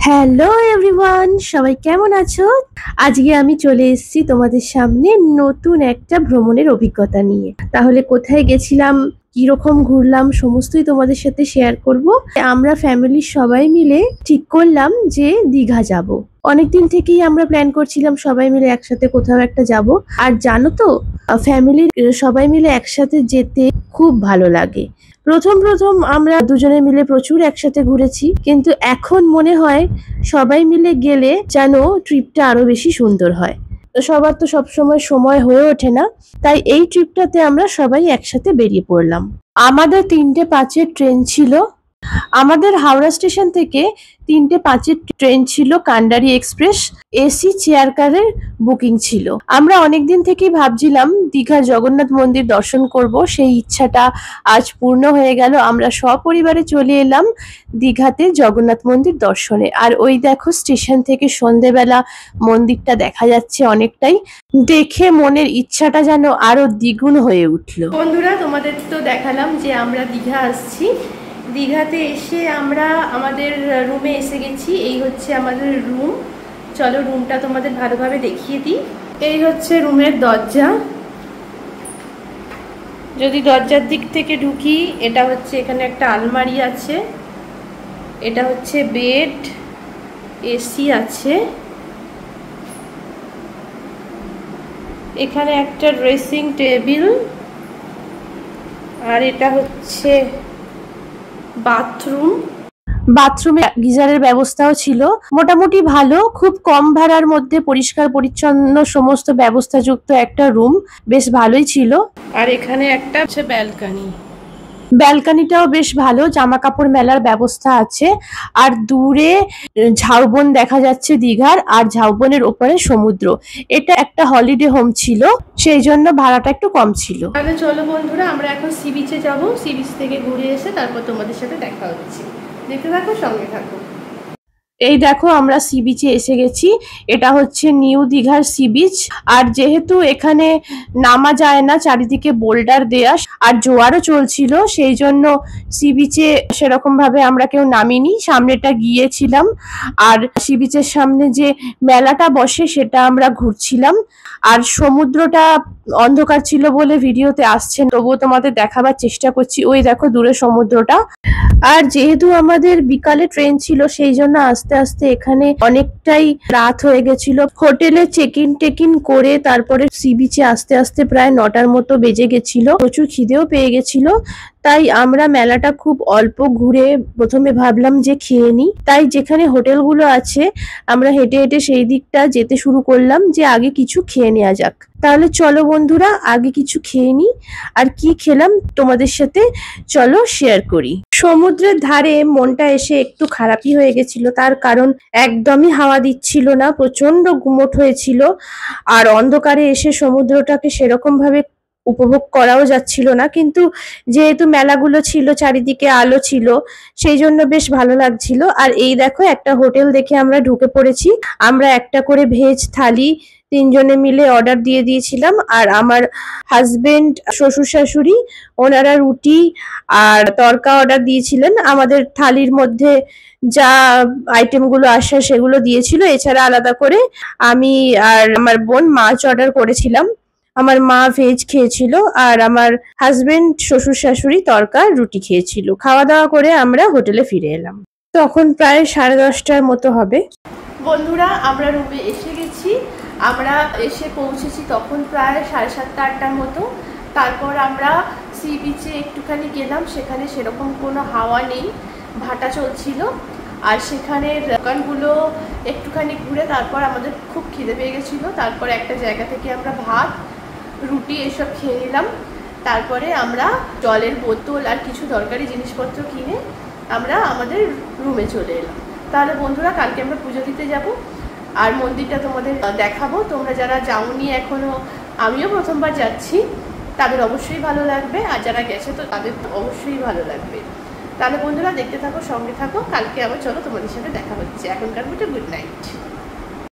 Hello everyone, সবাই কেমন আছো? আজকে আমি চলে এসেছি তোমাদের সামনে নতুন একটা ভ্রমণের অভিজ্ঞতা নিয়ে। তাহলে কোথায় গেছিলাম, কিরকম ঘুরলাম, সমস্তই তোমাদের সাথে শেয়ার করব। আমরা ফ্যামিলির সবাই মিলে ঠিক করলাম যে দীঘা যাব। অনেকদিন থেকেই আমরা প্ল্যান করছিলাম সবাই মিলে একসাথে কোথাও একটা যাব। আর জানো তো, ফ্যামিলির সবাই মিলে একসাথে যেতে খুব ভালো লাগে। প্রথম প্রথম আমরা দুজনে মিলে প্রচুর একসাথে ঘুরেছি, কিন্তু এখন মনে হয় সবাই মিলে গেলে যেন ট্রিপটা আরো বেশি সুন্দর হয়। তো সবার তো সবসময় সময় হয়ে ওঠে না, তাই এই ট্রিপটাতে আমরা সবাই একসাথে বেরিয়ে পড়লাম। আমাদের 3:05-এর ট্রেন ছিল। আমাদের হাওড়া স্টেশন থেকে 3:05-এর ট্রেন ছিল কান্ডারি এক্সপ্রেস। এসি চেয়ার কারের বুকিং ছিল। আমরা অনেকদিন থেকেই ভাবছিলাম দীঘার জগন্নাথ মন্দির দর্শন করব, সেই ইচ্ছাটা আজ পূর্ণ হয়ে গেল। আমরা সপরিবারে চলে এলাম দীঘাতে জগন্নাথ মন্দির দর্শনে। আর ওই দেখো, স্টেশন থেকে সন্ধেবেলা মন্দিরটা দেখা যাচ্ছে অনেকটাই। দেখে মনের ইচ্ছাটা যেন আরো দ্বিগুণ হয়ে উঠলো। বন্ধুরা, তোমাদের তো দেখালাম যে আমরা দীঘা আসছি। দীঘাতে এসে আমরা আমাদের রুমে এসে গেছি। এই হচ্ছে আমাদের রুম। চলো রুমটা তোমাদের ভালোভাবে দেখিয়ে দিই। এই হচ্ছে রুমের দরজা। যদি দরজার দিক থেকে ঢুকি, এটা হচ্ছে, এখানে একটা আলমারি আছে, এটা হচ্ছে বেড, এসি আছে, এখানে একটা ড্রেসিং টেবিল, আর এটা হচ্ছে বাথরুমে গিজারের ব্যবস্থাও ছিল। মোটামুটি ভালো, খুব কম ভাড়ার মধ্যে পরিষ্কার পরিচ্ছন্ন সমস্ত ব্যবস্থাযুক্ত একটা রুম, বেশ ভালোই ছিল। আর এখানে একটা হচ্ছে ব্যালকানিটাও বেশ ভালো, জামা কাপড় মেলার ব্যবস্থা আছে। আর দূরে ঝাউবন দেখা যাচ্ছে দীঘার, আর ঝাউবনের ওপরে সমুদ্র। এটা একটা হলিডে হোম ছিল, সেই জন্য ভাড়াটা একটু কম ছিল। তাহলে চলো বন্ধুরা, আমরা এখন সি বিচে যাবো। সি বিচ থেকে ঘুরে এসে তারপর তোমাদের সাথে দেখা হচ্ছে। দেখতে থাকো, সঙ্গে থাকো। এই দেখো, আমরা সি বিচে এসে গেছি। এটা হচ্ছে নিউ দীঘার সি বিচ। আর যেহেতু এখানে নামা যায় না, চারিদিকে বোল্ডার দেয়া, আর জোয়ারও চলছিল, সেই জন্য সি বিচে সেরকম ভাবে আমরা কেউ নামিনি, সামনেটা গিয়েছিলাম। আর সি বিচের সামনে যে মেলাটা বসে সেটা আমরা ঘুরছিলাম। আর সমুদ্রটা অন্ধকার ছিল বলে ভিডিওতে আসছে, তবুও তোমাদের দেখাবার চেষ্টা করছি। ওই দেখো দূরে সমুদ্রটা। আর যেহেতু আমাদের বিকালে ট্রেন ছিল, সেই জন্য আস্তে আস্তে এখানে অনেকটাই রাত হয়ে গেছিল। হোটেলে চেক ইন করে তারপরে সি বিচে আস্তে আস্তে প্রায় 9টার মতো বেজে গেছিল। প্রচুর খিদেও পেয়ে গেছিল, তাই আমরা মেলাটা খুব অল্প ঘুরে প্রথমে ভাবলাম যে খেয়ে নিই। তাই যেখানে হোটেলগুলো আছে আমরা হেঁটে হেঁটে সেই দিকটা যেতে শুরু করলাম, যে আগে কিছু খেয়ে নেওয়া যাক। তাহলে চলো বন্ধুরা, আগে কিছু খেয়ে নিই। আর কি খেলাম তোমাদের সাথে চলো শেয়ার করি। সমুদ্রের ধারে মনটা এসে একটু খারাপই হয়ে গেছিল, তার কারণ একদমই হাওয়া দিচ্ছিল না, প্রচন্ড গুমোট হয়েছিল। আর অন্ধকারে এসে সমুদ্রটাকে সেরকম ভাবে উপভোগ করাও যাচ্ছিল না। কিন্তু যেহেতু মেলাগুলো ছিল, চারিদিকে আলো ছিল, সেই জন্য বেশ ভালো লাগছিল। আর এই দেখো, একটা হোটেল দেখে আমরা ঢুকে পড়েছি। আমরা একটা করে ভেজ থালি 3জনে মিলে অর্ডার দিয়ে দিয়েছিলাম। আর আমার হাজবেন্ড, শ্বশুর শাশুড়ি, ওনারা রুটি আর তড়কা অর্ডার দিয়েছিলেন। আমাদের থালির মধ্যে যা আইটেমগুলো আসে সেগুলো দিয়েছিল। এছাড়া আলাদা করে আমি আর আমার বোন মাছ অর্ডার করেছিলাম। আমার মা ভেজ খেয়েছিল, আর আমার হাজবেন্ড, শ্বশুর শাশুড়ি তড়কা রুটি খেয়েছিল। খাওয়া দাওয়া করে আমরা হোটেলে ফিরে এলাম। তখন প্রায় 10:30টার মতো হবে। বন্ধুরা, আমরা রুমে এসে গেছি। আমরা এসে পৌঁছেছি তখন প্রায় 7:30-8টার মতো। তারপর আমরা সি বিচে একটুখানি গেলাম। সেখানে সেরকম কোনো হাওয়া নেই, ভাটা চলছিল। আর সেখানের দোকানগুলো একটুখানি ঘুরে তারপর আমাদের খুব খিদে পেয়ে গেছিলো। তারপর একটা জায়গা থেকে আমরা ভাত, রুটি এসব খেয়ে নিলাম। তারপরে আমরা জলের বোতল আর কিছু দরকারি জিনিসপত্র কিনে আমরা আমাদের রুমে চলে এলাম। তাহলে বন্ধুরা, কালকে আমরা পুজো দিতে যাব, আর মন্দিরটা তোমাদের দেখাবো। তোমরা যারা যাওনি এখনো, আমিও প্রথমবার যাচ্ছি, তাদের অবশ্যই ভালো লাগবে। আর যারা গেছে তো তাদের অবশ্যই ভালো লাগবে। তাহলে বন্ধুরা, দেখতে থাকো, সঙ্গে থাকো। কালকে আবার চলো তোমাদের সাথে দেখা হচ্ছে। এখনকার মতো গুড নাইট।